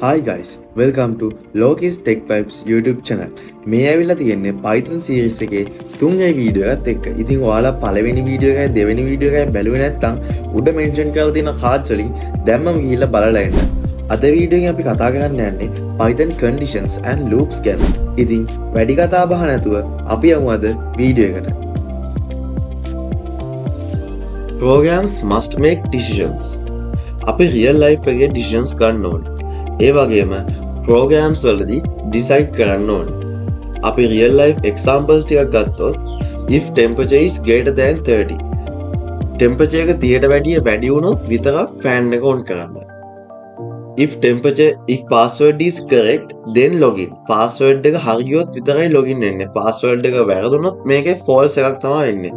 Hi guys, welcome to Lokis Tech Vibes YouTube channel. මේ ඇවිල්ලා තියෙන්නේ Python series එකේ තුන්වෙනි වීඩියෝ එකත් එක්ක. ඉතින් ඔයාලා පළවෙනි වීඩියෝ එකයි දෙවෙනි වීඩියෝ එකයි බැලුවේ නැත්නම් උඩ මෙන්ෂන් කරලා තියෙන cards වලින් දැම්මම ගිහිල්ලා බලලා එන්න. අද වීඩියෝ එකෙන් අපි කතා කරන්න යන්නේ Python conditions and loops ගැන. ඉතින් වැඩි කතා බහ නැතුව අපි යමු අද වීඩියෝ එකට. Programs must make decisions. අපි real life එකේ decisions ගන්න ඕනේ. ඒ වගේම programs වලදී decide කරන්න ඕනේ. අපි real life examples ටිකක් ගත්තොත් if temperature is greater than 30 temperature එක 30ට වැඩි වුණොත් විතරක් fan එක on කරන්න. if password is correct then login. password එක හරි ගියොත් විතරයි login වෙන්නේ. password එක වැරදුනොත් මේකේ false එකක් තමයි එන්නේ.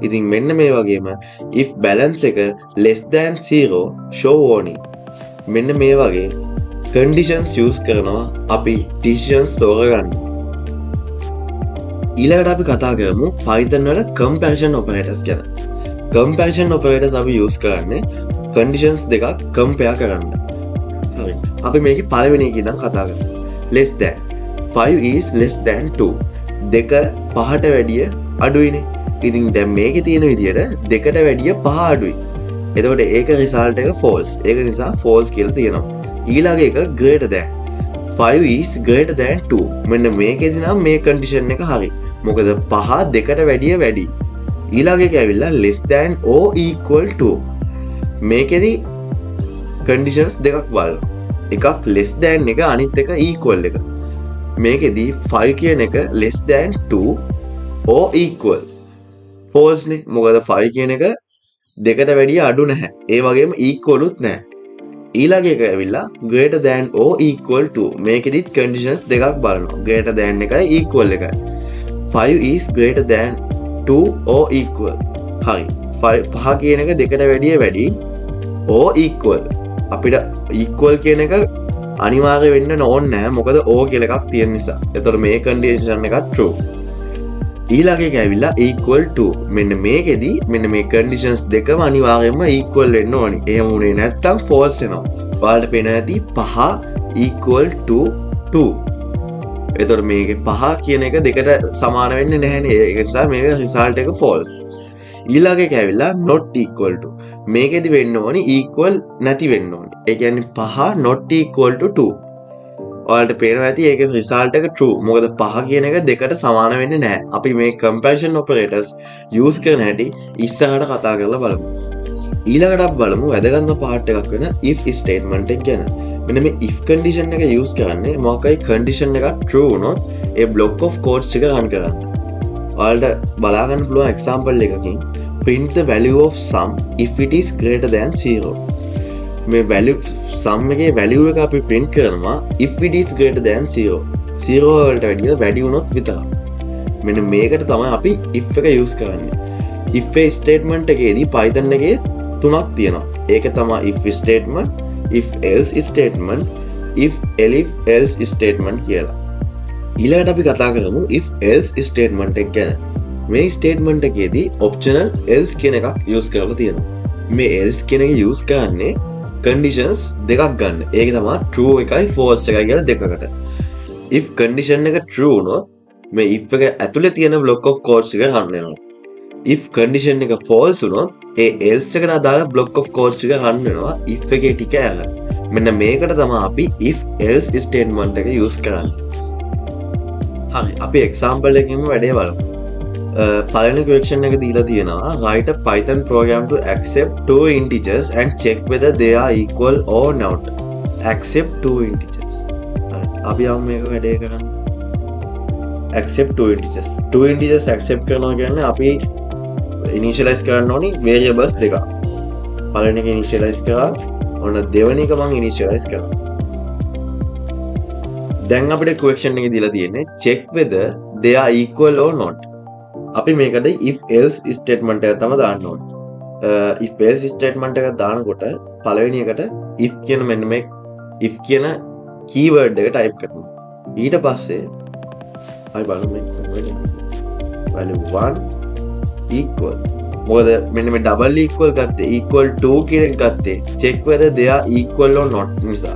ඉතින් මෙන්න මේ වගේම if balance එක less than 0 show warning. මෙන්න මේ වගේ conditions use කරනවා අපි decisions තෝරගන්න. ඊළඟට අපි කතා කරමු Python වල comparison operators ගැන. comparison operators අපි use කරන්නේ conditions දෙකක් compare කරන්න. හරි. අපි මේකේ පළවෙනි එක ඉඳන් කතා කරමු. less than 5 is less than 2. දෙක 5ට වැඩිය අඩුයිනේ. ඉතින් දැන් මේකේ තියෙන විදියට දෙකට වැඩිය 5 අඩුයි. එතකොට ඒක result එක false. ඒක නිසා false කියලා තියෙනවා. ඊළඟ එක greater than 5 is greater than 2. මෙන්න මේකෙදි නම් මේ condition එක හරි. මොකද 5 දෙකට වැඩි. ඊළඟ එක ඇවිල්ලා less than or equal to. මේකෙදි conditions දෙකක් බලනවා. එකක් less than එක අනිත් එක equal එක. මේකෙදි 5 කියන එක less than 2 or equal. false නේ. මොකද 5 කියන එක දෙකට වැඩිය අඩු නැහැ. ඒ වගේම equal උත් නැහැ. ඊළඟ එක ඇවිල්ලා greater than or equal to. මේකෙදිත් conditions දෙකක් බලනවා. greater than එකයි equal එකයි. 5 is greater than 2 or equal. හරි. 5 කියන එක දෙකට වැඩි or equal. අපිට equal කියන එක අනිවාර්ය වෙන්න ඕනේ නැහැ. මොකද or කියලා එකක් තියෙන නිසා. එතකොට මේ condition එකත් true. ඊළඟ එක ඇවිල්ලා equal to. මෙන්න මේකෙදි මෙන්න මේ conditions දෙකම අනිවාර්යයෙන්ම equal වෙන්න ඕනි. එහෙම වුණේ නැත්නම් false වෙනවා. ඔයාලට පේනවා ඇති 5 equal to 2. එතකොට මේකේ 5 කියන එක දෙකට සමාන වෙන්නේ නැහැනේ. ඒක නිසා මේක result එක false. ඊළඟ එක ඇවිල්ලා not equal to. මේකෙදි වෙන්න ඕනි equal නැති වෙන්න ඕනි. ඒ කියන්නේ 5 not equal to 2. ඔයාලට පේනවා ඇති ඒකේ result එක true. මොකද 5 කියන එක දෙකට සමාන වෙන්නේ නැහැ. අපි මේ comparison operators use කරන හැටි ඉස්සරහට කතා කරලා බලමු. ඊළඟට අපි බලමු වැදගත්ම part එකක් වෙන if statement එක ගැන. මෙන්න මේ if condition එක use කරන්නේ මොකක්යි condition එකක් true වුණොත් ඒ block of codes එක run කරන්න. ඔයාලට බලා ගන්න පුළුවන් example එකකින් print the value of sum if it is greater than 0. මේ value sum එකේ value එක අපි print කරනවා if it is greater than 0. 0 වලට වැඩි වුණොත් විතරක්. මෙන්න මේකට තමයි අපි if එක use කරන්නේ. if statement එකේදී Python එකේ තුනක් තියෙනවා. ඒක තමයි if statement, if else statement, if else statement කියලා. ඊළඟට අපි කතා කරමු if else statement එක ගැන. මේ statement එකේදී optional else කියන එකක් use කරලා තියෙනවා. මේ else කියන එක use කරන්නේ conditions දෙකක් ගන්න. ඒක තමයි true එකයි false එකයි කියලා දෙකකට. if condition එක true වුණොත් මේ if එක ඇතුලේ තියෙන block of codes එක run වෙනවා. if condition එක false වුණොත් ඒ else එකට අදාළ block of codes එක run වෙනවා if එකේ ටික ඇරලා. මෙන්න මේකට තමයි අපි if else statement එක use කරන්නේ. හරි අපි example එකකින්ම වැඩේ බලමු. පළවෙනි question එක දීලා තියෙනවා write a Python program to accept two integers and check whether they are equal or not. accept two integers. හරි අපි යමු මේක වැඩේ කරන්න. accept two integers. two integers accept කරනවා කියන්නේ අපි initialize කරන්න ඕනි variables දෙකක්. පළවෙනි එක initialize කරා. ඔන්න දෙවෙනි එක මම initialize කරා. දැන් අපිට question එක දීලා තියෙන්නේ check whether they are equal or not. අපි මේකට if else statement එක තමයි දාන්න ඕනේ. if else statement එක දානකොට පළවෙනි එකට if කියන මෙන්න මේ if කියන keyword එක type කරනවා. ඊට පස්සේ අපි බලමු මේ value 1 equal. මොකද මෙන්න මේ double equal ගත්තේ equal to කියන එක ගත්තේ check whether they are equal or not නිසා.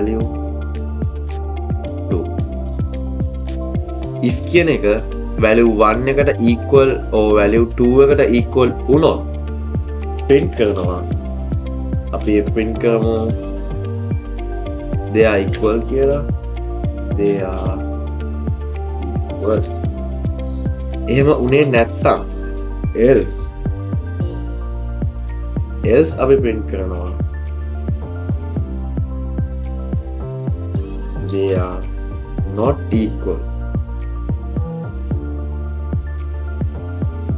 value 2 if කියන එක value 1 එකට equal or value 2 එකට equal වුණොත් print කරනවා අපි print කරමු they are equal කියලා they are equal එහෙම උනේ නැත්තම් else අපි print කරනවා they are not equal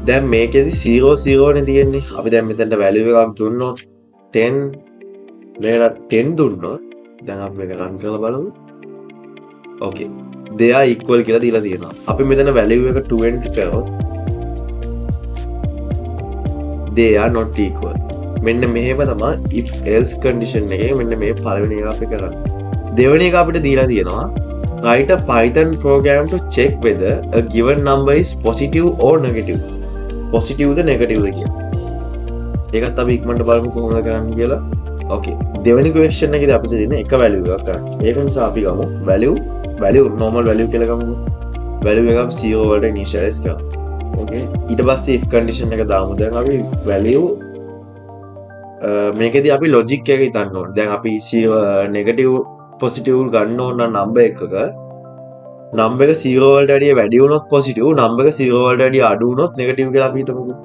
දැන් මේකෙදි 0 0 නේ තියෙන්නේ අපි දැන් මෙතනට value එකක් දුන්නොත් 10 මේකට 10 දුන්නොත් දැන් අපි මේක run කරලා බලමු okay they are equal කියලා දීලා තියෙනවා අපි මෙතන value එක 20 කරොත් they are not equal මෙන්න මෙහෙම තමයි if else condition එකේ මෙන්න මේ පළවෙනි එක අපි කරන්නේ දෙවෙනි එක අපිට දීලා තියෙනවා write a python program to check whether a given number is positive or negative positive the negative ද කියලා ඒකත් අපි ඉක්මනට බලමු කොහොමද කරන්නේ කියලා okay දෙවෙනි question එකේදී අපිට දෙන එක value එකක් ගන්න ඒක නිසා අපි ගමු value normal value කියලා ගමු value එකක් 0 වලට initialize කරමු okay ඊට පස්සේ if condition එක දාමු දැන් අපි value මේකෙදී අපි logic එක හිතන්න ඕනේ දැන් අපි negative positive ගන්න ඕන number එකක number එක 0 වලට වැඩිය වැඩි වුණොත් positive number එක 0 වලට වැඩිය අඩු වුණොත් negative කියලා අපි හිතමුකෝ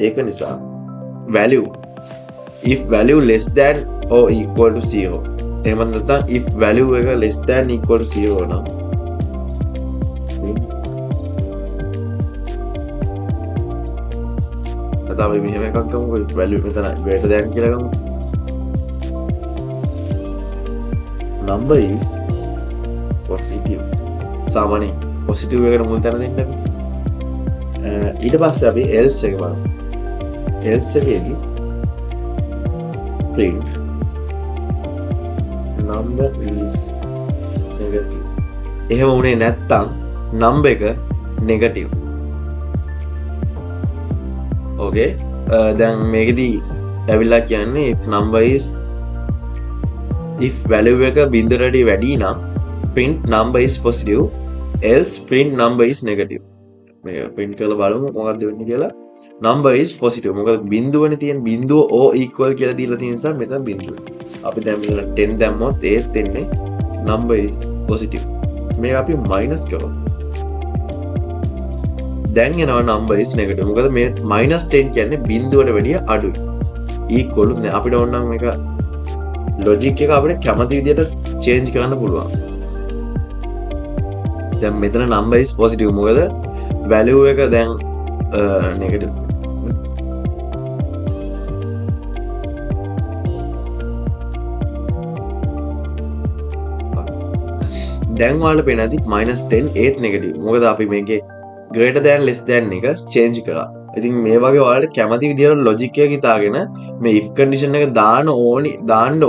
ඒක නිසා value if value less than or equal to 0 එහෙම නැත්නම් if value එක less than equal to 0 නම් අපි මෙහෙම එකක් ගමුකෝ value මෙතන greater than කියලා ගමු number is positive සාමාන්‍ය positive එකට මුල් තැන දෙන්න අපි ඊට පස්සේ අපි else එක බලමු else එකේදී print number is negative එහෙම උනේ නැත්තම් number එක negative okay දැන් මේකෙදී ඇවිල්ලා කියන්නේ if number is if value එක බිඳුවටදී වැඩි නම් print number is positive else print number is negative මේ print කරලා බලමු මොකක්ද වෙන්නේ කියලා number is positive මොකද බිඳුවනේ තියෙන බිඳුව o equal කියලා දීලා තියෙන නිසා මෙතන බිඳුව අපි දැන් මෙතන 10 දැම්මොත් ඒත් එන්නේ number is positive මේක අපි minus කරමු දැන් එනවා number is negative මොකද මේ -10 කියන්නේ බිඳුවට වැඩිය අඩුයි equal නේ අපිට ඕන නම් මේක logic එක අපිට කැමති විදිහට change කරන්න පුළුවන් දැන් මෙතන number is positive මොකද value එක දැන් negative දැන් ඔයාලට පේනදී -10 ඒත් negative මොකද අපි මේකේ greater than less than එක change කරා. ඉතින් මේ වගේ ඔයාලට කැමති විදිහට logic එක හිතාගෙන මේ if condition එක දාන්න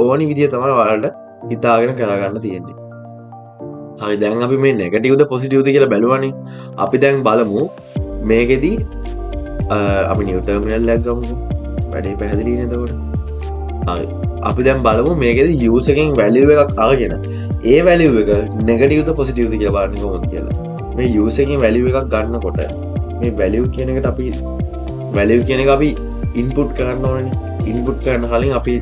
ඕනි විදිය තමයි ඔයාලට හිතාගෙන කරගන්න තියෙන්නේ. හරි දැන් අපි මේ negative ද positive ද කියලා බැලුවානේ. අපි දැන් බලමු මේකෙදි අපි new terminal එකක් ගමු. වැඩේ පැහැදිලි නේද එතකොට? හරි. අපි දැන් බලමු මේකෙදි use එකෙන් value එකක් අරගෙන ඒ value එක negative ද positive ද කියලා බලන්න කොහොමද කියලා. මේ use එකෙන් value එකක් ගන්නකොට මේ value කියන එකට අපි value කියන එක අපි input කරන්න ඕනේ. input කරන්න කලින් අපි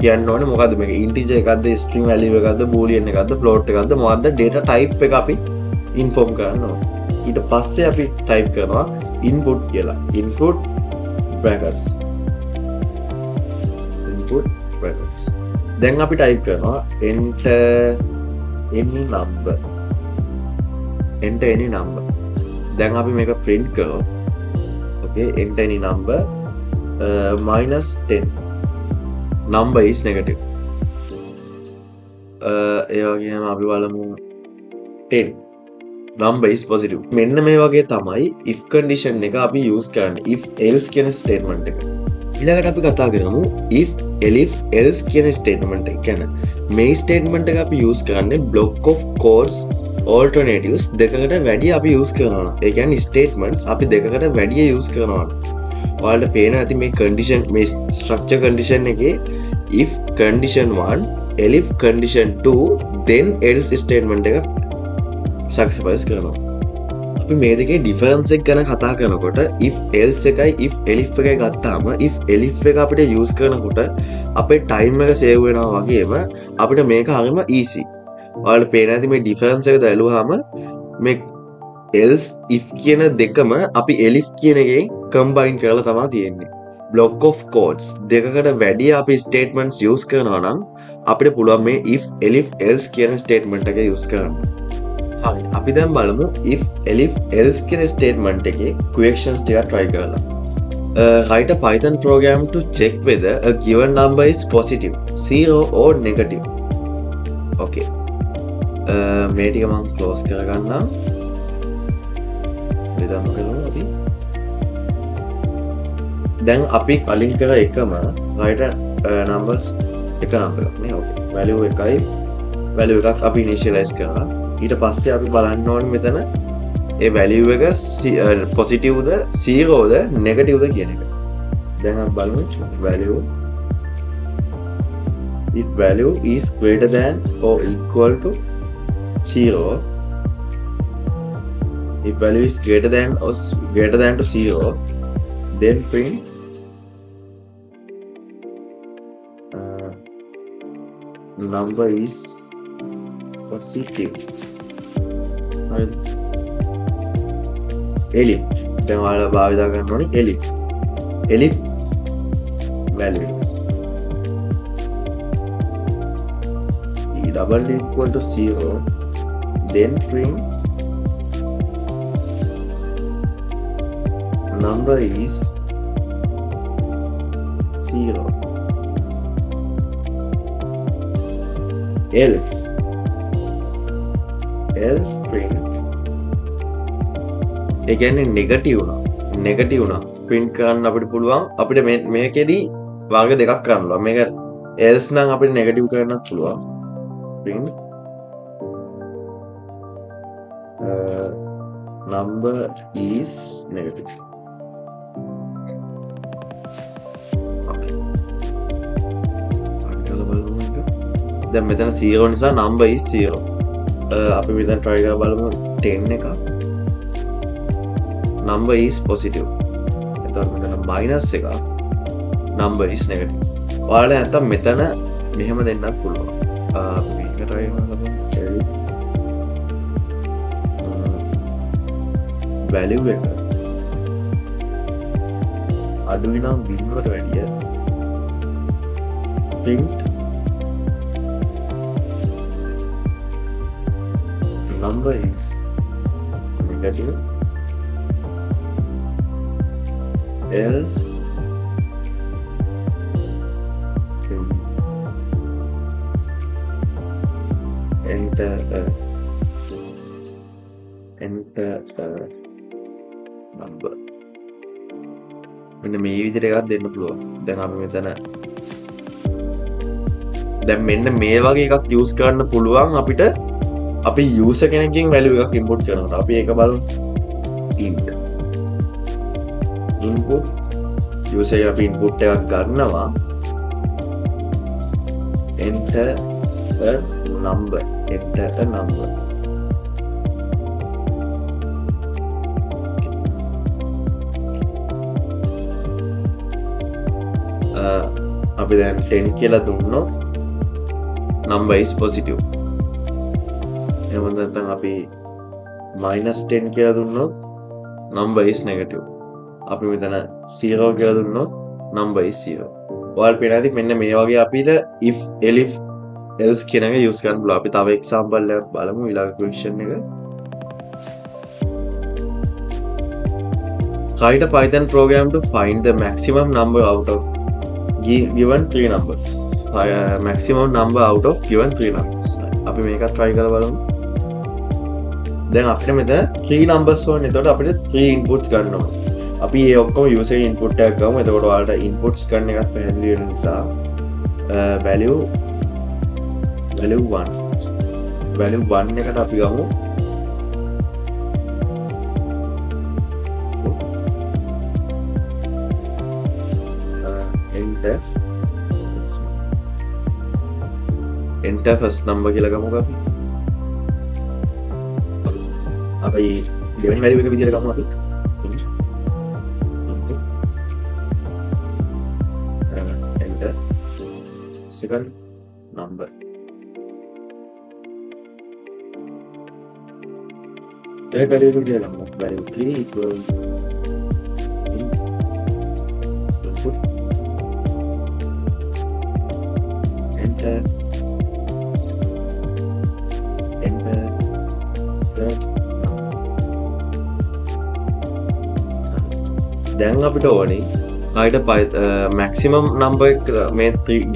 කියන්න ඕනේ මොකද්ද මේක integer එකක්ද string value එකක්ද boolean එකක්ද float එකක්ද මොකද්ද data type එක අපි inform කරන්න ඕනේ. ඊට පස්සේ අපි type කරනවා input කියලා. input brackets. input brackets. දැන් අපි type කරනවා enter any number. enter any number. දැන් අපි මේක print කරමු. okay enter any number -10 number is negative ඒ වගේම අපි බලමු 10 number is positive මෙන්න මේ වගේ තමයි if condition එක අපි use කරන්නේ if else කියන statement එක ඊළඟට අපි කතා කරමු if else කියන statement එක ගැන මේ statement එක අපි use කරන්නේ block of codes alternatives දෙකකට වැඩි අපි use කරනවා ඒ කියන්නේ statements අපි දෙකකට වැඩි use කරනවා ඔයාලට පේන ඇති මේ condition මේ structure condition එකේ if condition 1 elif condition 2 then else statement එක sacrifice කරනවා. අපි මේ දෙකේ difference එක ගැන කතා කරනකොට if else එකයි if elif එකයි ගත්තාම if elif එක අපිට use කරනකොට අපේ time එක save වෙනවා වගේම අපිට මේක හරිම easy. ඔයාලට පේන ඇති මේ difference එක දැලුවාම මේ else if කියන දෙකම අපි elif කියන එකෙන් combine කරලා තමයි තියෙන්නේ. block of codes දෙකකට වැඩි අපි statements use කරනවා නම් අපිට පුළුවන් මේ if elif else කියන statement එක use කරන්න. හරි අපි දැන් බලමු if elif else කියන statement එකේ questions ටික try කරලා. Write a Python program to check whether a given number is positive, zero or negative. Okay. මේ ටික මම close කරගන්නම්. මෙතන කරමු අපි. දැන් අපි කලින් කර එකම write numbers එක number එකක් නේ. Okay. value එකයි value එකක් අපි initialize කරා. ඊට පස්සේ අපි බලන්න ඕනේ මෙතන ඒ value එක positive ද zero ද negative ද කියන එක. දැන් අපි බලමු value if value is greater than or equal to 0, if value is greater than to 0, then print number is positive. elif දැන් ඔයාලා භාවිතා කරන්න ඕනේ elif value double equal to 0, then print number is 0, else print ඒ කියන්නේ negative වුණා print කරන්න අපිට පුළුවන්. අපිට මේකෙදි වර්ග දෙකක් කරනවා. මේක else නම් අපිට negative කරන්නත් පුළුවන්. print number is negative. Okay. දැන් මෙතන 0 නිසා number is 0. අපි මෙතන try කරලා බලමු 10 එක. number is positive. එතකොට මෙතන minus එක number is negative. ඔයාලා නැත්තම් මෙතන මෙහෙම දෙන්නත් පුළුවන්. අපි මේක try කරලා බලමු. value එක අඩුයි නම් බිඳුවට වැඩිය print number is negative, else enter number. මෙන්න මේ විදිහට එකක් දෙන්න පුළුවන්. දැන් අපි මෙතන දැන් මෙන්න මේ වගේ එකක් use කරන්න පුළුවන් අපිට. අපි user කෙනෙක්ගෙන් value එකක් import කරනවා. අපි ඒක බලමු. int input user එක අපි input එකක් ගන්නවා. enter a number. අපි දැන් 10 කියලා දුන්නොත් number is positive. එහෙම නැත්නම් අපි -10 කියලා දුන්නොත් number is negative. අපි මෙතන 0 කියලා දුන්නොත් number is 0. ඔයාලා පේනවාද මෙන්න මේ වගේ අපිට if elif else කියන එක use කරන්න පුළුවන්. අපි තව example එකක් බලමු ඊළඟ question එක. Write a Python program to find the maximum number out of given 3 numbers. Maximum number out of given 3 numbers. අපි මේකත් try කරලා බලමු. දැන් අපිට මෙතන 3 numbers ඕනේ. එතකොට අපිට 3 inputs ගන්න ඕනේ. අපි මේ ඔක්කොම user input එකක් ගමු. එතකොට ඔයාලට inputs ගන්න එකත් පැහැදිලි වෙන නිසා value 1 එකට අපි ගමු. enter enter first number කියලා ගමුකෝ අපි. අපි දෙවෙනි value එක විදියට ගමු අපි. enter second number. third value එක විදියට ගමු. value 3 equal input enter දැන් අපිට ඕනේ ආයිට maximum number මේ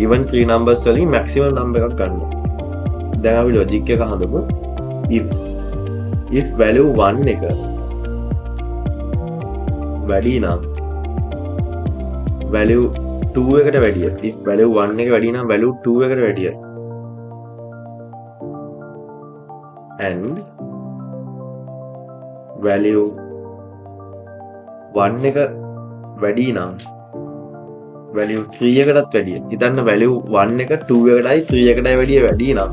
given 3 numbers වලින් maximum number එකක් ගන්න. දැන් අපි logic එක හදමු. if value 1 එක වැඩි නම් value 2 එකට වැඩිය. if value 1 එක වැඩි නම් value 2 එකට වැඩිය. and value 1 එක වැඩි නම් value 3 එකටත් වැඩිය. හිතන්න value 1 එක 2 එකටයි 3 එකටයි වැඩි නම්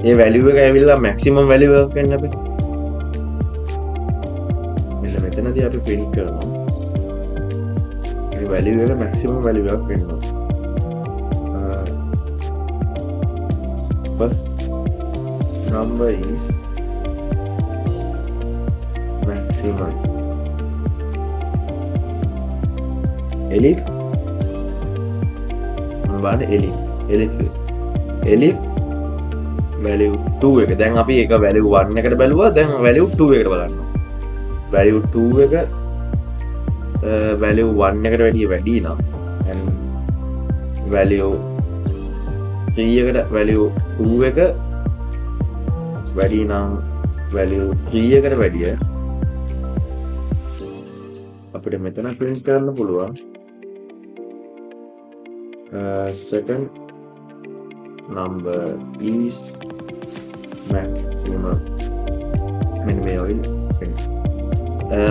ඒ value එක ඇවිල්ලා maximum value එකක් වෙන්න අපිට. මෙන්න මෙතනදී අපි print කරනවා. මේ value එක maximum value එකක් වෙනවා. first number is maximum. elif value 2 එක. දැන් අපි ඒක value 1 එකට බැලුවා. දැන් value 2 එකට බලන්න. value 2 එක value 1 එකට වැඩි නම් and value 3 එකට value 2 එක වැඩි නම් value 3 එකට වැඩිය අපිට මෙතන print කරන්න පුළුවන්. second number is maximum. මෙන්න මේ ඔය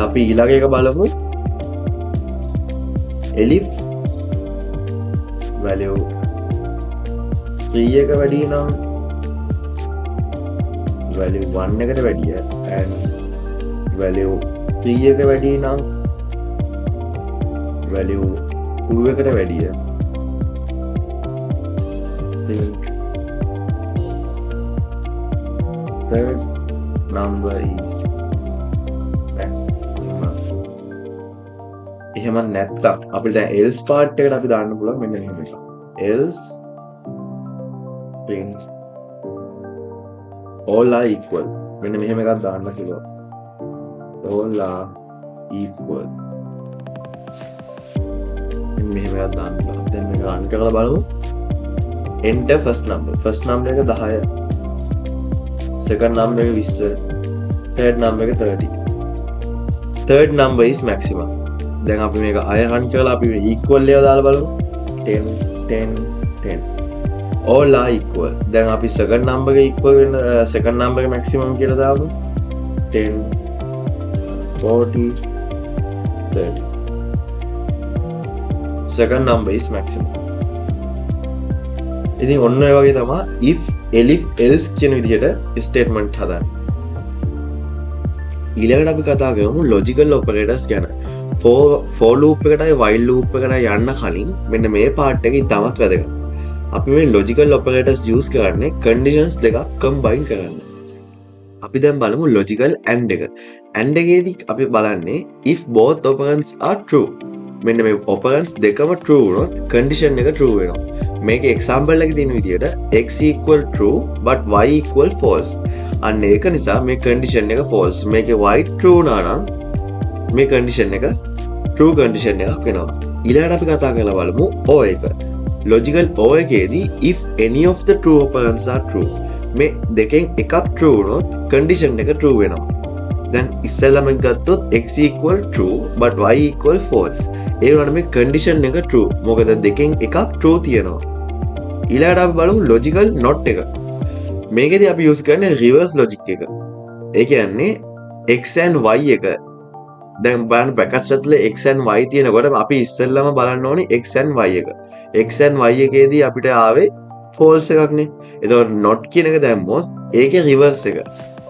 අපි ඊළඟ එක බලමු. elif value 3 එක වැඩි නම් value 1 එකට වැඩිය and value 3 එක වැඩි නම් value 2 එකට වැඩිය. third number is maximum. එහෙම නැත්තම් අපිට දැන් else part එකට අපි දාන්න පුළුවන් මෙන්න මෙහෙම එකක්. else print all are equal. මෙන්න මෙහෙම එකක් දාන්න පුළුවන්. all are equal. මෙහෙම එකක් දාන්න පුළුවන්. දැන් මේක run කරලා බලමු. enter first number. first number එක 10. second number එක 20. third number එක 30. third number is maximum. දැන් අපි මේක අය run කරලා අපි equal එක දාලා බලමු. 10 10 10. all are equal. දැන් අපි second number එක equal වෙන second number එක maximum කියලා දාමු. 10 40 30. second number is maximum. ඉතින් ඔන්න ඔය වගේ තමයි if elif else කියන විදිහට statement හදන්න. ඊළඟට අපි කතා කරමු logical operators ගැන. for loop එකටයි while loop එකටයි යන්න කලින් මෙන්න මේ part එක ඉතාමත් වැදගත්. අපි මේ logical operators use කරන්නේ conditions දෙකක් combine කරන්න. අපි දැන් බලමු logical and එක. and එකේදී අපි බලන්නේ if both operands are true. මෙන්න මේ operands දෙකම true වුණොත් condition එක true වෙනවා. මේක example එකේ තියෙන විදිහට x equal true but y equal false. අන්න ඒක නිසා මේ condition එක false. මේකේ y true වුණා නම් මේ condition එක true condition එකක් වෙනවා. ඊළඟට අපි කතා කරලා බලමු or එක. logical or එකේදී if any of the true operands are true. මේ දෙකෙන් එකක් true වුණොත් condition එක true වෙනවා. දැන් ඉස්සෙල්ලාම ගත්තොත් x equal true but y equal false. ඒ වුණාට මේ condition එක true. මොකද දෙකෙන් එකක් true තියෙනවා. ඊළඟට අපි බලමු logical not එක. මේකෙදී අපි use කරන්නේ reverse logic එක. ඒ කියන්නේ x and y එක. දැන් බලන්න brackets ඇතුලේ x and y තියෙනකොට අපි ඉස්සෙල්ලාම බලන්න ඕනේ x and y එක. x and y එකේදී අපිට ආවේ false එකක්නේ. එතකොට not කියන එක දැම්මොත් ඒකේ reverse එක.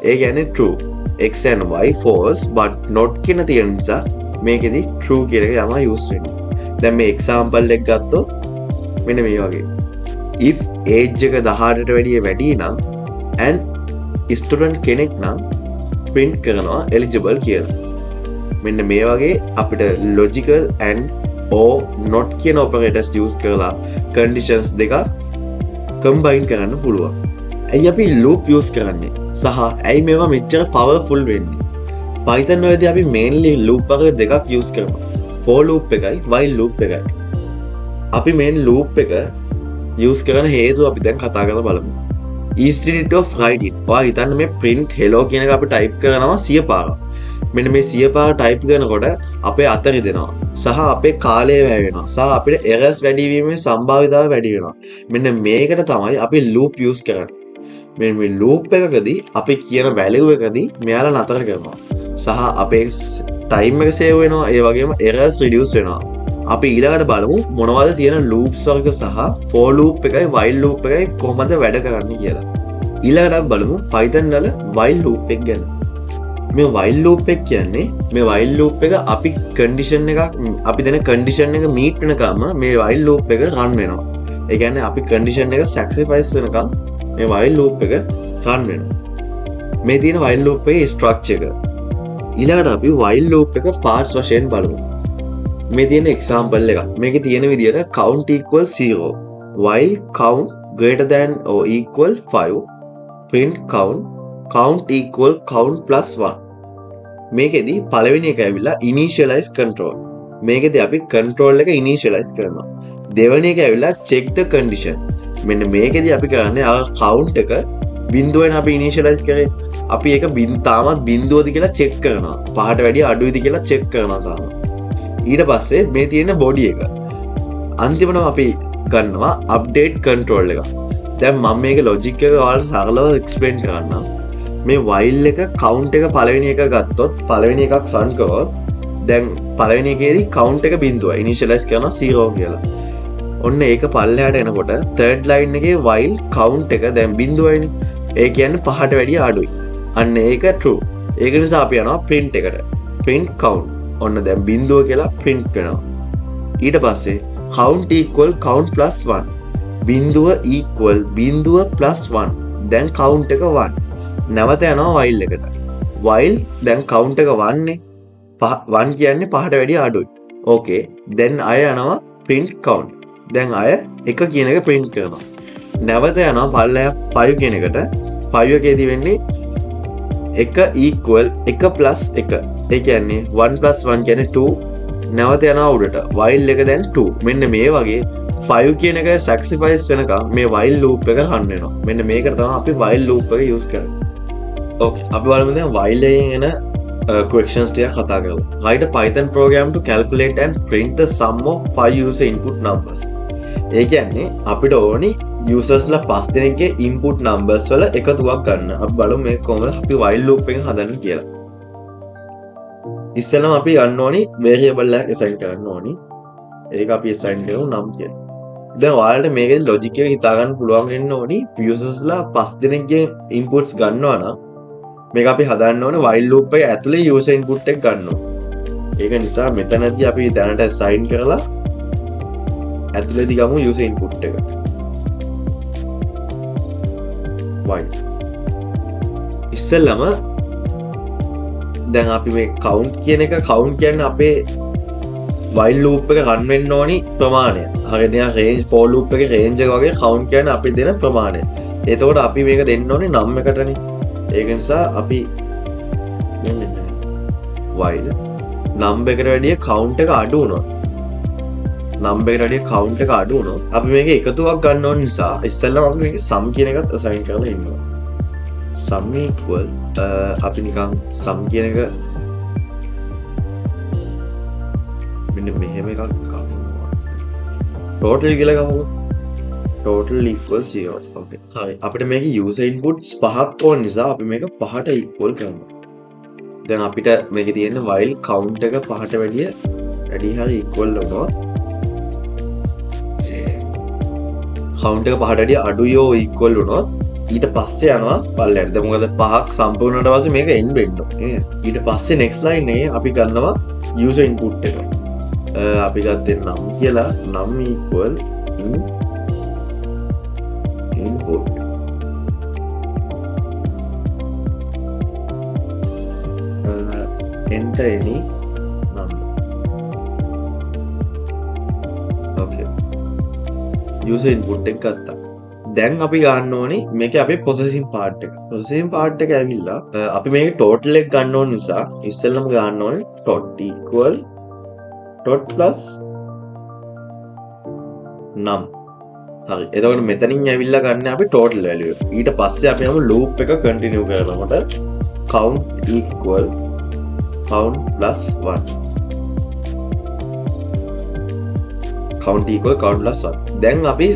ඒ කියන්නේ true. x and y false but not කියන තියෙන නිසා මේකෙදි true කියන එක තමයි use වෙන්නේ. දැන් මේ example එක ගත්තොත් මෙන්න මේ වගේ. if age එක 18ට වැඩි නම් and student කෙනෙක් නම් print කරනවා eligible කියලා. මෙන්න මේ වගේ අපිට logical and or not කියන operators use කරලා conditions දෙක combine කරන්න පුළුවන්. ඇයි අපි loop use කරන්නේ? සහ ඇයි මේවා මෙච්චර powerful වෙන්නේ? Python වලදී අපි mainly loop වගේ දෙකක් use කරනවා. for loop එකයි while loop එකයි. අපි main loop එක use කරන හේතුව අපි දැන් කතා කරලා බලමු. instead of writing ඔයා හිතන්න මේ print hello කියන එක අපි type කරනවා 100 පාරක්. මෙන්න මේ 100 පාර type කරනකොට අපේ අත රිදෙනවා. සහ අපේ කාලය වැය වෙනවා. සහ අපිට errors වැඩි වීමේ සම්භාවිතාව වැඩි වෙනවා. මෙන්න මේකට තමයි අපි loop use කරන්නේ. මෙන්න මේ loop එකකදී අපි කියන value එකදී මෙයාලා නතර කරනවා. සහ අපේ time එක save වෙනවා. ඒ වගේම errors reduce වෙනවා. අපි ඊළඟට බලමු මොනවද තියෙන loops වර්ග සහ for loop එකයි while loop එකයි කොහොමද වැඩ කරන්නේ කියලා. ඊළඟට බලමු Python වල while loop එක ගැන. මේ while loop එක කියන්නේ මේ while loop එක අපි condition එකක් අපි දෙන condition එක meet වෙනකම් මේ while loop එක run වෙනවා. ඒ කියන්නේ අපි condition එක sacrifice වෙනකම් මේ while loop එක run වෙනවා. මේ තියෙන while loop එකේ structure එක. ඊළඟට අපි while loop එක parts වශයෙන් බලමු. මේ තියෙන example එකක්. මේකේ තියෙන විදිහට count equals 0 while count greater than or equal 5 print count equal count plus 1. මේකෙදි පළවෙනි එක ඇවිල්ලා initialize control. මේකෙදි අපි control එක initialize කරනවා. දෙවෙනි එක ඇවිල්ලා check the condition. මෙන්න මේකෙදි අපි කරන්නේ අර count එක බිඳුවෙන් අපි initialize කරේ. අපි ඒක තාමත් බිඳුවද කියලා check කරනවා. පහට වැඩිය අඩුයිද කියලා check කරනවා තාම. ඊට පස්සේ මේ තියෙන body එක. අන්තිමටම අපි ගන්නවා update control එක. දැන් මම මේක logic එක ඔයාලට සරලව explain කරන්නම්. මේ while එක count එක පළවෙනි එක ගත්තොත් පළවෙනි එකක් run කරොත් දැන් පළවෙනි එකේදී count එක බිඳුවයි initialize කරනවා 0 කියලා. ඔන්න ඒක පල්ලෙහාට එනකොට third line එකේ while count එක දැන් බිඳුවයිනේ. ඒ කියන්නේ 5ට වැඩිය අඩුයි. අන්න ඒක true. ඒක නිසා අපි යනවා print එකට. print count. ඔන්න දැන් බිඳුව කියලා print වෙනවා. ඊට පස්සේ count equal count plus 1. බිඳුව equal බිඳුව plus 1. දැන් count එක 1. නැවත යනවා while එකට. while දැන් count එක 1 නේ. 1 කියන්නේ 5ට වැඩිය අඩුයි. okay. then අය යනවා print count. දැන් අය 1 කියන එක print කරනවා. නැවත යනවා පල්ලෙහා 5 කියන එකට. 5 එකේදී වෙන්නේ 1 equal 1 plus 1. ඒ කියන්නේ 1 plus 1 කියන්නේ 2. නැවත යනවා උඩට. while එක දැන් 2. මෙන්න මේ වගේ 5 කියන එක sacrifice වෙනකම් මේ while loop එක run වෙනවා. මෙන්න මේකට තමයි අපි while loop එක use කරන්නේ. okay. අපි බලමු දැන් while එකෙන් එන questions ටික කතා කරමු. Write a Python program to calculate and print the sum of 5 user input numbers. ඒ කියන්නේ අපිට ඕනි users ලා 5 දෙනෙක්ගේ input numbers වල එකතුවක් ගන්න. අපි බලමු මේ කොහොමද අපි while loop එක හදන්නේ කියලා. ඉස්සෙල්ලාම අපි ගන්න ඕනි variable එකක් assign කරන්න ඕනි. ඒක අපි assign කරමු නම් කියලා. දැන් ඔයාලට මේකේ logic එක හිතා ගන්න පුළුවන් වෙන්න ඕනි users ලා 5 දෙනෙක්ගේ inputs ගන්නවා නම් මේක අපි හදන්න ඕනේ while loop එක ඇතුලේ user input එක ගන්නවා. ඒක නිසා මෙතනදී අපි දැනට assign කරලා ඇතුලේදී ගමු user input එක. while ඉස්සෙල්ලාම දැන් අපි මේ count කියන එක count කියන්නේ අපේ while loop එක run වෙන්න ඕනි ප්‍රමාණය. හරියට නිකන් range for loop එකේ range එක වගේ count කියන්නේ අපි දෙන ප්‍රමාණය. එතකොට අපි මේක දෙන්න ඕනේ නම් එකටනේ. ඒක නිසා අපි while number එකට වැඩිය count එක අඩු වුණොත් number එකට වැඩිය count එක අඩු වුණොත් අපි මේක එකතුවක් ගන්න ඕන නිසා ඉස්සෙල්ලාම අපි මේක sum කියන එකත් assign කරලා ඉන්නවා. sum equal අපි නිකන් sum කියන එක මෙන්න මෙහෙම එකක් total කියලා ගමු. total equal 0. okay. හරි. අපිට මේකේ user inputs 5ක් ඕන නිසා අපි මේක 5ට equal කරනවා. දැන් අපිට මේකේ තියෙන while count එක 5ට වැඩි හරි equal වුණොත් කවුන්ට් එක පහට වැඩිය අඩුයි ඉක්වල් වුණොත් ඊට පස්සේ යනවා පල්ලෙහාට. දැන් මොකද පහක් සම්පූර්ණ වුණාට පස්සේ මේක end වෙන්න ඕනේ. ඊට පස්සේ next line එකේ අපි ගන්නවා user input එක. අපි ගත්තේ නම් කියලා නම් equal input. enter any number. Okay. user input එක ගත්තා. දැන් අපි ගන්න ඕනේ මේක අපේ processing part එක. processing part එක ඇවිල්ලා අපි මේක total එක ගන්න ඕන නිසා ඉස්සෙල්ලම ගන්න ඕනේ tot equal tot plus num. හරි. එතකොට මෙතනින් ඇවිල්ලා ගන්න අපි total value එක. ඊට පස්සේ අපි යමු loop එක continue කරනකොට count equal count plus 1. count equal count plus 1. දැන් අපි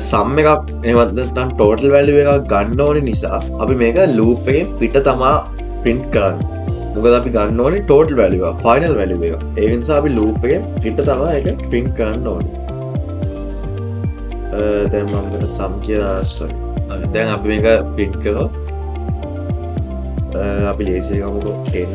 sum එකක් එහෙමත් නැත්නම් total value එකක් ගන්න ඕනේ නිසා අපි මේක loop එකෙන් පිට තමා print කරන්නේ. මොකද අපි ගන්න ඕනේ total value එක, final value එක. ඒ නිසා අපි loop එකෙන් පිට තමා ඒක print කරන්න ඕනේ. දැන් මම ගන්න sum කියලා sorry. දැන් අපි මේක print කරමු. අපි ලේසි එකමු 10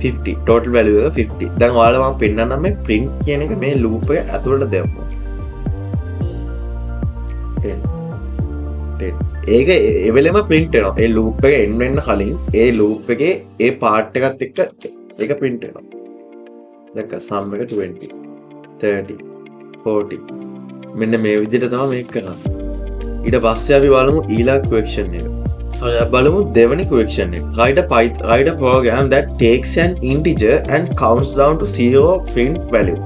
50 total value එක 50. දැන් ඔයාලා මම පෙන්නන්නම් මේ print කියන එක මේ loop එක ඇතුළට දැම්මා. 10. ඒක ඒ වෙලෙම print වෙනවා. ඒ loop එක end වෙන්න කලින් ඒ loop එකේ ඒ part එකත් එක්ක ඒක print වෙනවා. දැන් sum එක 20 30 40 මෙන්න මේ විදිහට තමයි මේක කරන්නේ. ඊට පස්සේ අපි බලමු ඊළඟ question එක. බලමු දෙවැනි question එක. Write a program that takes an integer and counts down to 0 print value.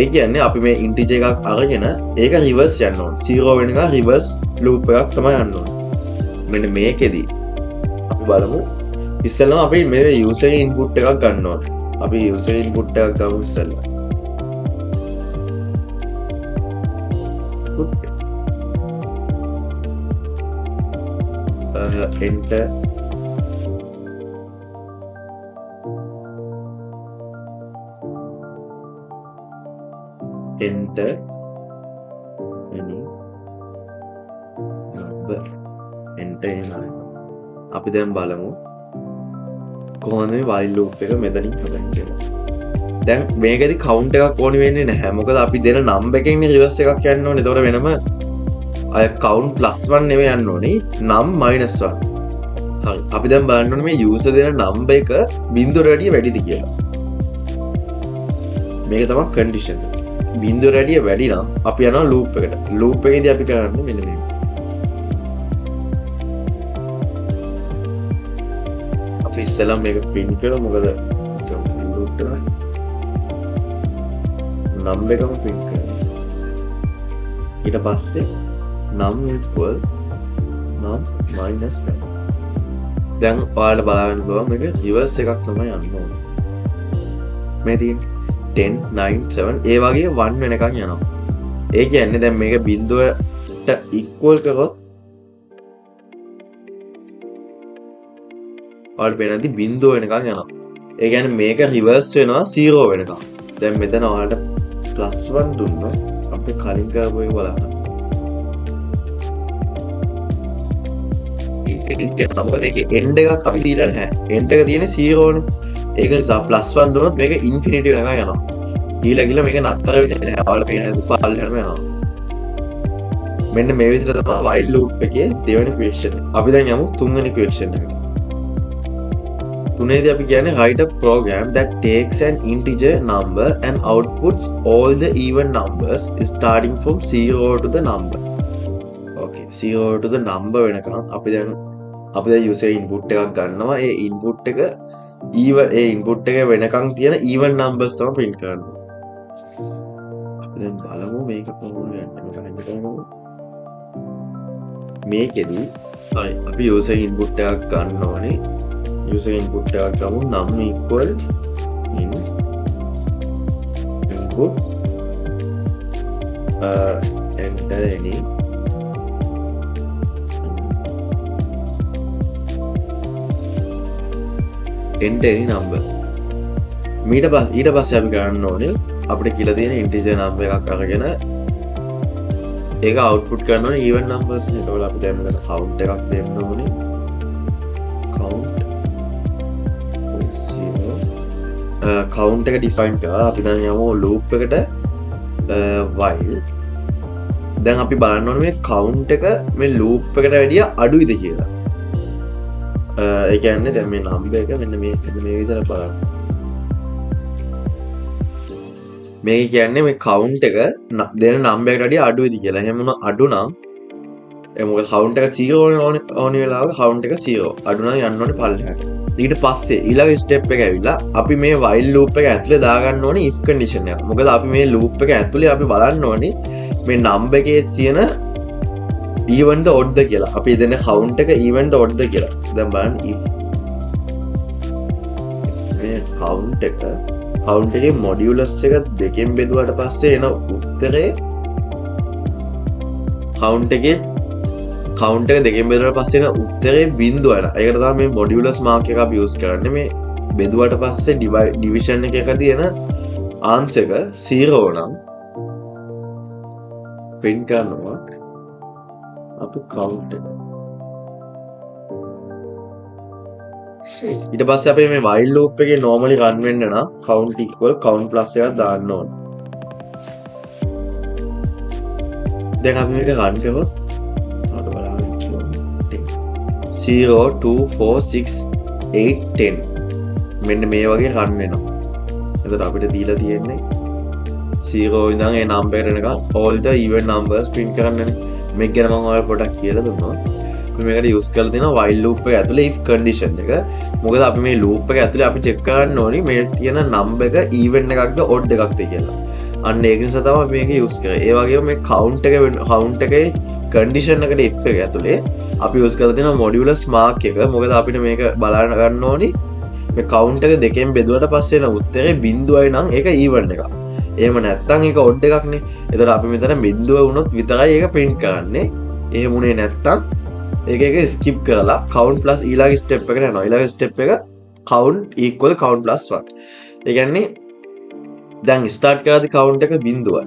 ඒ කියන්නේ අපි මේ integer එකක් අරගෙන ඒක reverse යන්න ඕනේ. 0 වෙනකන් reverse loop එකක් තමයි යන්න ඕනේ. මෙන්න මේකෙදි අපි බලමු ඉස්සෙල්ලාම අපි මේ user input එකක් ගන්න ඕනේ. අපි user input එකක් ගමු ඉස්සෙල්ලා. enter any number. enter any number. අපි දැන් බලමු කොහොමද මේ while loop එක මෙතනින් හදන්නේ කියලා. දැන් මේකෙදි count එකක් ඕනි වෙන්නේ නැහැ. මොකද අපි දෙන number එකෙන් reverse එකක් යන්න ඕනේ. ඒතකොට වෙනම count plus 1 නෙවෙයි යන්න ඕනේ num minus 1. හරි. අපි දැන් බලන්න ඕනේ මේ user දෙන number එක බිංදුවට වැඩිය වැඩිද කියලා. මේක තමයි condition එක. බිංදුවට වැඩිය වැඩි නම් අපි යනවා loop එකට. loop එකේදී අපි කරන්නේ මෙන්න මේක. අපි ඉස්සෙල්ලා මේක print කරමු මොකද loop එක number එකම print කරනවා. ඊට පස්සේ num equal num minus 1. දැන් ඔයාලට බලන්න පුළුවන් මේක reverse එකක් තමයි යන්න ඕනේ. මේ තියෙන 10 9 7 ඒ වගේ 1 වෙනකන් යනවා. ඒ කියන්නේ දැන් මේක බිංදුවට equal කරොත් ඔයාලට පේනදී බිංදුව වෙනකන් යනවා. ඒ කියන්නේ මේක reverse වෙනවා 0 වෙනකන්. දැන් මෙතන ඔයාලට +1 දුන්නොත් අපි කලින් කරපු එක බලන්න. end එකක් අපි දීලා නැහැ. end එක තියෙන්නේ 0 නේ. ඒක නිසා +1 දුන්නොත් මේක infinity වෙනකන් යනවා. ඊළඟ ගිහලා මේක නතර වෙන්නේ නැහැ. ඔයාලා පේන පල්ලෙහාම යනවා. මෙන්න මේ විදිහට තමයි while loop එකේ දෙවෙනි question එක. අපි දැන් යමු තුන්වෙනි question එකට. තුනේදී අපි කියන්නේ write a program that takes an integer number and outputs all the even numbers starting from 0 to the number. Okay, 0 to the number වෙනකන් අපි දැන් user input එකක් ගන්නවා. ඒ input එක even ඒ input එක වෙනකන් තියෙන even numbers තමයි print කරන්නේ. අපි දැන් බලමු මේක කොහොමද යන්නේ. මේකෙදි අපි user input එකක් ගන්න ඕනේ. user input එකක් ගමු num equal input enter any number. ඊට පස්සේ අපි ගන්න ඕනේ අපිට කියලා තියෙන ඉන්ටිජර් නම්බර් එකක් අරගෙන ඒක අවුට්පුට් කරනවා even numbers නේ. ඒතකොට අපි දැන් මෙතන count එකක් දෙන්න ඕනේ. count 0 count එක define කරලා අපි දැන් යමු loop එකට while. දැන් අපි බලන්න ඕනේ මේ count එක මේ loop එකට වැඩිය අඩුයිද කියලා. ඒ කියන්නේ දැන් මේ number එක මෙන්න මේ විදිහට බලන්න. මේ කියන්නේ මේ count එක දෙන number එකට වැඩිය අඩුයිද කියලා. එහෙම වුණා අඩු නම් මොකද count එක 0 ඕනේ වෙලාවක count එක 0. අඩු නම් යන්න ඕනේ පල්ලෙහාට. ඊට පස්සේ ඊළඟ step එක ඇවිල්ලා අපි මේ while loop එක ඇතුලේ දාගන්න ඕනේ if condition එක. මොකද අපි මේ loop එක ඇතුලේ අපි බලන්න ඕනේ මේ number එකේ තියෙන even ද odd ද කියලා. අපි දෙන count එක even ද odd ද කියලා. දැන් බලන්න if මේ count එකේ modulus එක දෙකෙන් බෙදුවට පස්සේ එන උත්තරේ count එක දෙකෙන් බෙදුවට පස්සේ එන උත්තරේ බිඳුව වෙනවා. ඒකට තමයි මේ modulus mark එක අපි use කරන්නේ. මේ බෙදුවට පස්සේ division එකකදී එන answer එක 0 නම් print කරනවා අපි count එක. ඊට පස්සේ අපි මේ while loop එකේ normally run වෙන්න නම් count equal count plus එකක් දාන්න ඕන. දැන් අපි මේක run කරමු. 0 2 4 6 8 10 මෙන්න මේ වගේ run වෙනවා. එතකොට අපිට දීලා තියෙන්නේ 0 ඉඳන් ඒ number එකට all the even numbers print කරන්නනේ. මේක ගැන මම ඔයාලට පොඩ්ඩක් කියලා දුන්නා. මේකට use කරලා තියෙනවා while loop එක ඇතුලේ if condition එක. මොකද අපි මේ loop එක ඇතුලේ අපි check කරන්න ඕනි මේ තියෙන number එක even එකක්ද odd එකක්ද කියලා. අන්න ඒක නිසා තමයි අපි මේක use කරේ. ඒ වගේම මේ count එකේ condition එකට if එක ඇතුලේ අපි use කරලා තියෙනවා modulus mark එක. මොකද අපිට මේක බලන්න ගන්න ඕනි මේ count එක දෙකෙන් බෙදුවට පස්සේ එන උත්තරේ බිඳුවයි නම් ඒක even එකක්. එහෙම නැත්නම් ඒක odd එකක් නේ. ඒතකොට අපි මෙතන බිඳුව වුණොත් විතරයි ඒක print කරන්නේ. එහෙම උනේ නැත්නම් ඒක skip කරලා count plus ඊළඟ step එකට යනවා. ඊළඟ step එක count equal count plus 1. ඒ කියන්නේ දැන් start කරද්දී count එක බිඳුවයි.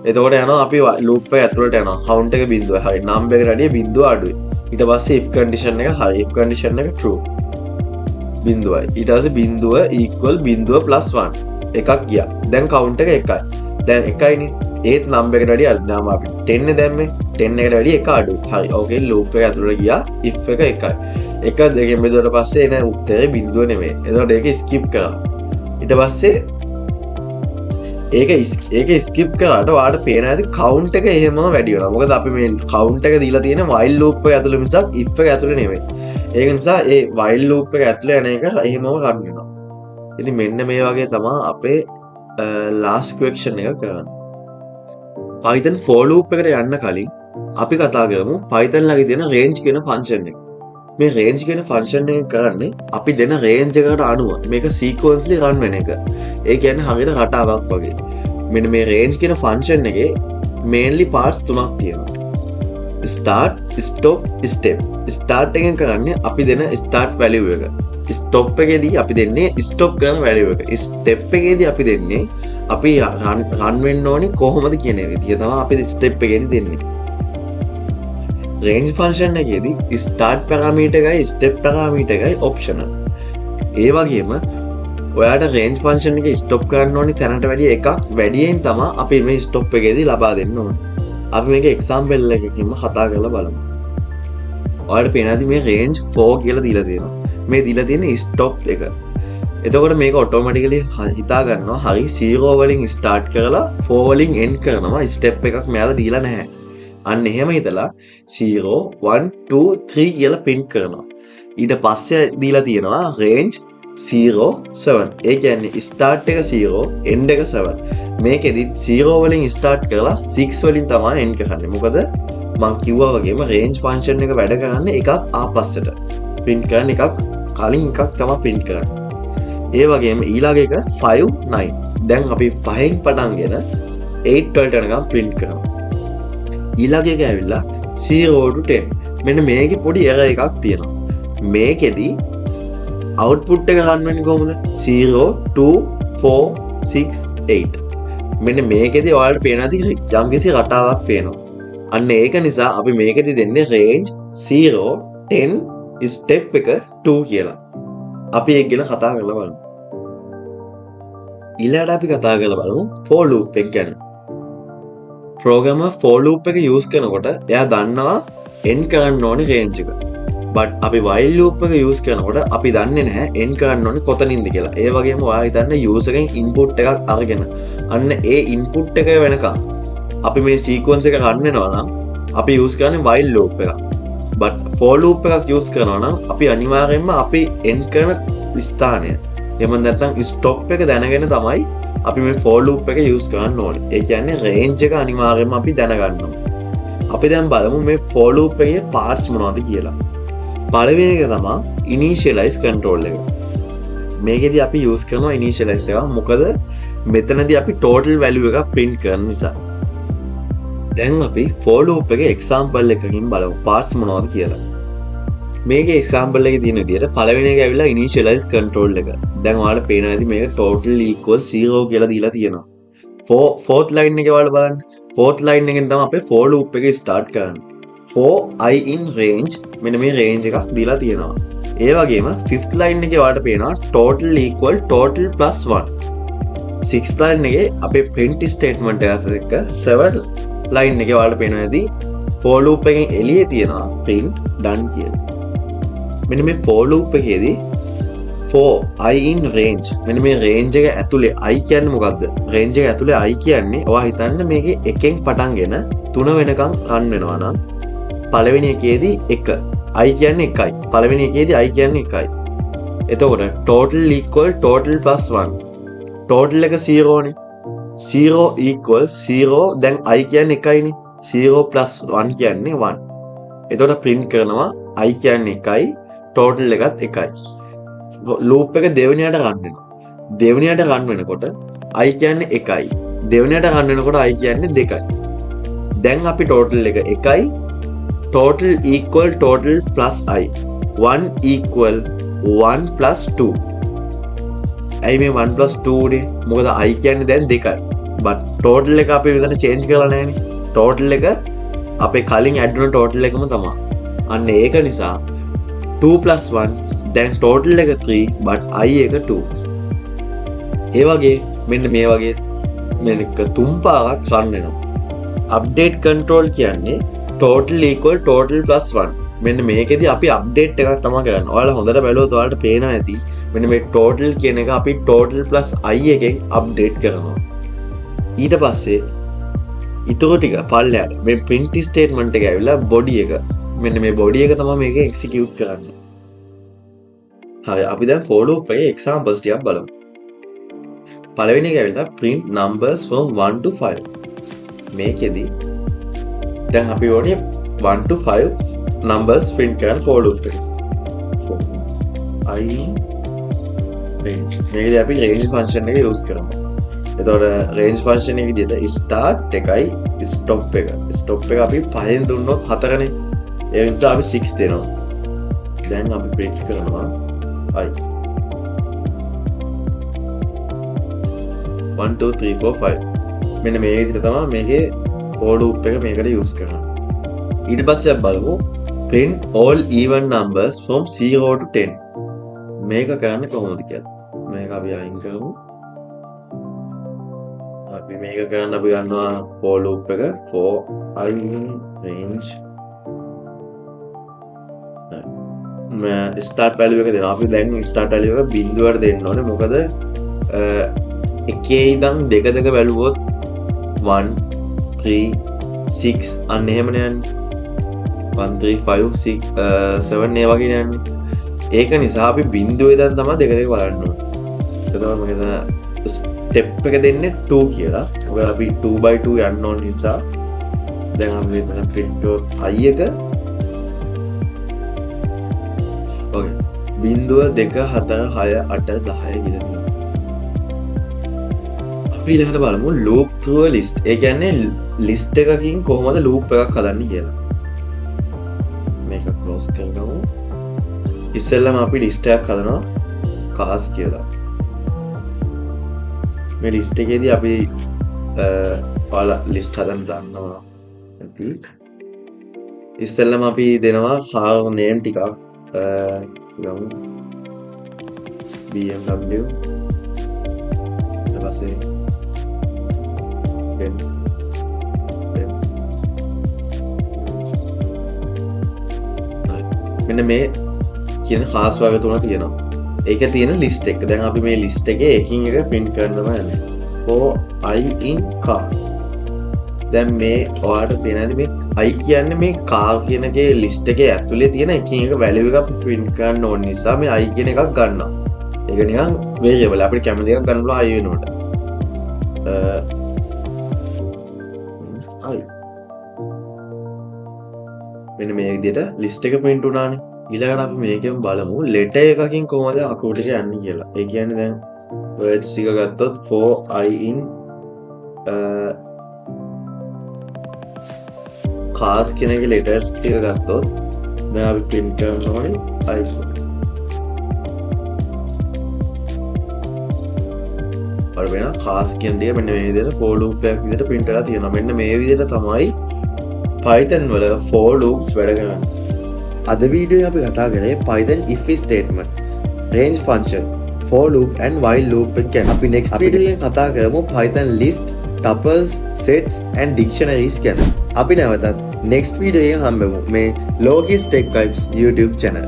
එතකොට යනවා අපි loop එක ඇතුළට යනවා. count එක බිඳුවයි. හරි. number එකට වැඩිය බිඳුව අඩුයි. ඊට පස්සේ if condition එක හරි. if condition එක true. බිඳුවයි. ඊට පස්සේ බිඳුව equal බිඳුව plus 1. එකක් ගියා. දැන් count එක 1යි. දැන් 1යිනේ. ඒත් number එකට වැඩිය අඩු. නාම අපි 10 නේ දැම්මේ. 10 එකට වැඩිය 1 අඩුයි. හරි. ඕකේ loop එක ඇතුළට ගියා. if එක 1යි. 1 දෙකෙන් බෙදුවට පස්සේ එන උත්තරේ බිඳුව නෙමෙයි. එතකොට ඒක skip කරා. ඊට පස්සේ ඒක skip කරාට ඔයාලට පේන ඇති count එක එහෙමම වැඩි වෙනවා. මොකද අපි මේ count එක දීලා තියෙන්නේ while loop එක ඇතුළේ මිසක් if එක ඇතුළේ නෙමෙයි. ඒක නිසා ඒ while loop එක ඇතුළේ යන එක එහෙමම run වෙනවා. ඉතින් මෙන්න මේ වගේ තමයි අපේ last question එක කරන්නේ. Python for loop එකට යන්න කලින් අපි කතා කරමු Python ළඟ තියෙන range කියන function එක. මේ range කියන function එක කරන්නේ අපි දෙන range එකට අනුව මේක sequentially run වෙන එක. ඒ කියන්නේ හරියට රටාවක් වගේ. මෙන්න මේ range කියන function එකේ mainly parts තුනක් තියෙනවා. start, stop, step. start එකෙන් කරන්නේ අපි දෙන start value එක. stop එකේදී අපි දෙන්නේ stop කරන value එක. step එකේදී අපි දෙන්නේ අපි run වෙන්න ඕනේ කොහොමද කියන විදිය තමයි අපි step එකේදී දෙන්නේ. range function එකේදී start parameter එකයි step parameter එකයි optional. ඒ වගේම ඔයාට range function එක stop කරන්න ඕනේ තැනට වැඩිය එකක් වැඩියෙන් තමයි අපි මේ stop එකේදී ලබා දෙන්න ඕනේ. අපි මේක example එකකින්ම කතා කරලා බලමු. ඔයාලට පේනවාද මේ range 4 කියලා දීලා තියෙනවා. මේ දීලා තියෙන stop එක. එතකොට මේක automatically හිතා ගන්නවා හරි 0 වලින් start කරලා 4 වලින් end කරනවා step එකක් මෙයාලා දීලා නැහැ. අන්න එහෙම හිතලා 0 1 2 3 කියලා print කරනවා. ඊට පස්සේ දීලා තියෙනවා range 0 7. ඒ කියන්නේ start එක 0 end එක 7. මේකෙදි 0 වලින් start කරලා 6 වලින් තමයි end කරන්නේ. මොකද මම කිව්වා වගේම range function එක වැඩ කරන්නේ එකක් ආපස්සට print කරන එකක් කලින් එකක් තමයි print කරන්නේ. ඒ වගේම ඊළඟ එක 5 9. දැන් අපි 5න් පටන්ගෙන 8 වලට යනකම් print කරනවා. ඊළඟ එක ඇවිල්ලා 0 to 10. මෙන්න මේකේ පොඩි error එකක් තියෙනවා. මේකෙදි output එක ගන්න වෙන්නේ කොහොමද? 0 2 4 6 8. මෙන්න මේකෙදී ඔයාලට පේනවා ඇති යම්කිසි රටාවක් පේනවා. අන්න ඒක නිසා අපි මේකෙදී දෙන්නේ range 0 10 step එක 2 කියලා. අපි ඒක ගැන කතා කරලා බලමු. ඊළඟට අපි කතා කරලා බලමු for loop එක ගැන. ප්‍රෝග්‍රෑමර් for loop එක use කරනකොට එයා දන්නවා end කරන්න ඕනේ range එක. but අපි while loop එක use කරනකොට අපි දන්නේ නැහැ end කරන්න ඕනේ කොතනින්ද කියලා. ඒ වගේම ඔයා හිතන්න user එකෙන් input එකක් අරගෙන අන්න ඒ input එක වෙනකම් අපි මේ sequence එක run වෙනවා නම් අපි use කරන්නේ while loop එකක්. but for loop එකක් use කරනවා නම් අපි අනිවාර්යයෙන්ම අපි end කරන ස්ථානය එහෙම නැත්නම් stop එක දැනගෙන තමයි අපි මේ for loop එක use කරන්න ඕනේ. ඒ කියන්නේ range එක අනිවාර්යයෙන්ම අපි දැනගන්න ඕනේ. අපි දැන් බලමු මේ for loop එකේ parts මොනවද කියලා. පළවෙනි එක තමයි initialize control එක. මේකෙදී අපි use කරනවා initialize එක. මොකද මෙතනදී අපි total value එකක් print කරන නිසා. දැන් අපි for loop එකේ example එකකින් බලමු parts මොනවද කියලා. මේකේ example එකේ තියෙන විදිහට පළවෙනි එක ඇවිල්ලා initialize control එක. දැන් ඔයාලට පේනවා ඇති මේක total equals 0 කියලා දීලා තියෙනවා. fourth line එකේ ඔයාලා බලන්න. fourth line එකෙන් තමයි අපේ for loop එක start කරන්නේ. for I in range මෙන්න මේ range එකක් දීලා තියෙනවා. ඒ වගේම fifth line එකේ ඔයාලට පේනවා total equal total plus 1. sixth line එකේ අපේ print statement එකත් එක්ක seventh line එකේ ඔයාලට පේනවා ඇති for loop එකෙන් එළියේ තියෙනවා print done කියලා. මෙන්න මේ for loop එකේදී for I in range මෙන්න මේ range එක ඇතුලේ I කියන්නේ මොකද්ද? range එක ඇතුලේ I කියන්නේ ඔයා හිතන්න මේකේ එකෙන් පටන්ගෙන 3 වෙනකන් run වෙනවා නම් පළවෙනි එකේදී 1 I කියන්නේ 1යි. පළවෙනි එකේදී I කියන්නේ 1යි. එතකොට total equal total plus 1. total එක 0 නේ. 0 equal 0 දැන් I කියන්නේ 1යිනේ. 0 plus 1 කියන්නේ 1. එතකොට print කරනවා I කියන්නේ 1යි total එකත් 1යි. loop එක දෙවෙනියට run වෙනවා. දෙවෙනියට run වෙනකොට I කියන්නේ 1යි. දෙවෙනියට run වෙනකොට I කියන්නේ 2යි. දැන් අපි total එක 1යි. total equal total plus I. 1 equal 1 plus 2. ඇයි මේ 1 plus 2 නේ? මොකද I කියන්නේ දැන් 2යි. but total එක අපි විතර change කරලා නැහැනේ. total එක අපේ කලින් add වුණ total එකම තමයි. අන්න ඒක නිසා 2 plus 1 දැන් total එක 3 but I එක 2. ඒ වගේ මෙන්න මේ වගේ මේක තුන් පාරක් run වෙනවා. update control කියන්නේ total equal total plus 1. මෙන්න මේකෙදී අපි update එකක් තමයි කරන්නේ. ඔයාලා හොඳට බැලුවොත් ඔයාලට පේනවා ඇති. මෙන්න මේ total කියන එක අපි total plus I එකෙන් update කරනවා. ඊට පස්සේ ඊටු ටික පල්ලයට මේ print statement එක ඇවිල්ලා body එක. මෙන්න මේ body එක තමයි මේක execute කරන්නේ. හරි අපි දැන් for loop එකේ examples ටිකක් බලමු. පළවෙනි එක ඇවිල්ලා print numbers from 1 to 5. මේකෙදී දැන් අපි ඕනේ 1 to 5 numbers print කරන්න for loop එකේ. I range. මේකදී අපි range function එක use කරමු. එතකොට range function එක විදිහට start එකයි stop එක. stop එක අපි 5ෙන් දුන්නොත් 4නේ. ඒ නිසා අපි 6 දෙනවා. දැන් අපි print කරනවා I 1 2 3 4 5. මෙන්න මේ විදිහට තමයි මේකේ for loop එක මේකට use කරන්නේ. ඊට පස්සේ අපි බලමු print all even numbers from 0 to 10. මේක කරන්නේ කොහොමද කියලා. මේක අපි අයින් කරමු. අපි මේක කරන්න අපි ගන්නවා for loop එක for I range start value එක දෙනවා. අපි දැන් start value එක බිඳුවට දෙන්න ඕනේ. මොකද එකේ ඉඳන් දෙක බැලුවොත් 1 3 6 අන්න එහෙමනේ යන්නේ. 1 3 5 6 7 ඒ වගේ යන්නේ. ඒක නිසා අපි බිඳුවේ ඉඳන් තමයි දෙක බලන්න ඕනේ. එතකොට මොකද step එක දෙන්නේ 2 කියලා. මොකද අපි 2/2 යන්න ඕන නිසා දැන් අපි මෙතන print I එක okay 0 2 4 6 8 10 කියලා තියෙනවා. අපි ඊළඟට බලමු loop through a list. ඒ කියන්නේ list එකකින් කොහොමද loop එකක් හදන්නේ කියලා. මේක close කරගමු. ඉස්සෙල්ලාම අපි list එකක් හදනවා cast කියලා. මේ list එකේදී අපි ඔයාලා ලිස්ට් හදන්න දන්නවා ඇති. ඉස්සෙල්ලම අපි දෙනවා කාර් නේම් ටිකක් ගමු BMW ඊට පස්සේ Benz මෙන්න මේ කියන කාස් වර්ග තුන තියෙනවා. ඒක තියෙන ලිස්ට් එක. දැන් අපි මේ ලිස්ට් එකේ එකින් එක print කරනවා යන්නේ. for I in cars. දැන් මේ ඔයාලට පේනද මේ I කියන්නේ මේ car කියන එකේ ලිස්ට් එකේ ඇතුලේ තියෙන එකින් එක value එකක් print කරන්න ඕන නිසා මේ I කියන එකක් ගන්නවා. ඒක නිකන් variable අපිට කැමති එකක් ගන්න පුළුවන් I වෙනකොට. I මෙන්න මේ විදිහට ලිස්ට් එක print වුණානේ. ඊළඟට අපි මේකෙන් බලමු letter එකකින් කොහොමද අකුරු ටික යන්නේ කියලා. ඒ කියන්නේ දැන් words ටික ගත්තොත් for I in cars කියන එකේ letters ටික ගත්තොත් දැන් අපි print කරනවානේ I. අර වෙන cars කියන දේ මෙන්න මේ විදිහට for loop එකක් විදිහට print කරලා තියෙනවා. මෙන්න මේ විදිහට තමයි Python වල for loops වැඩ කරන්නේ. අද වීඩියෝ අපි කතා කරේ Python if statement, range function, for loop and while loop එක ගැන. අපි next video එකෙන් කතා කරමු Python list, tuples, sets and dictionaries ගැන. අපි නැවතත් next video එකෙන් හම්බෙමු මේ Logis Tech Vibes YouTube channel.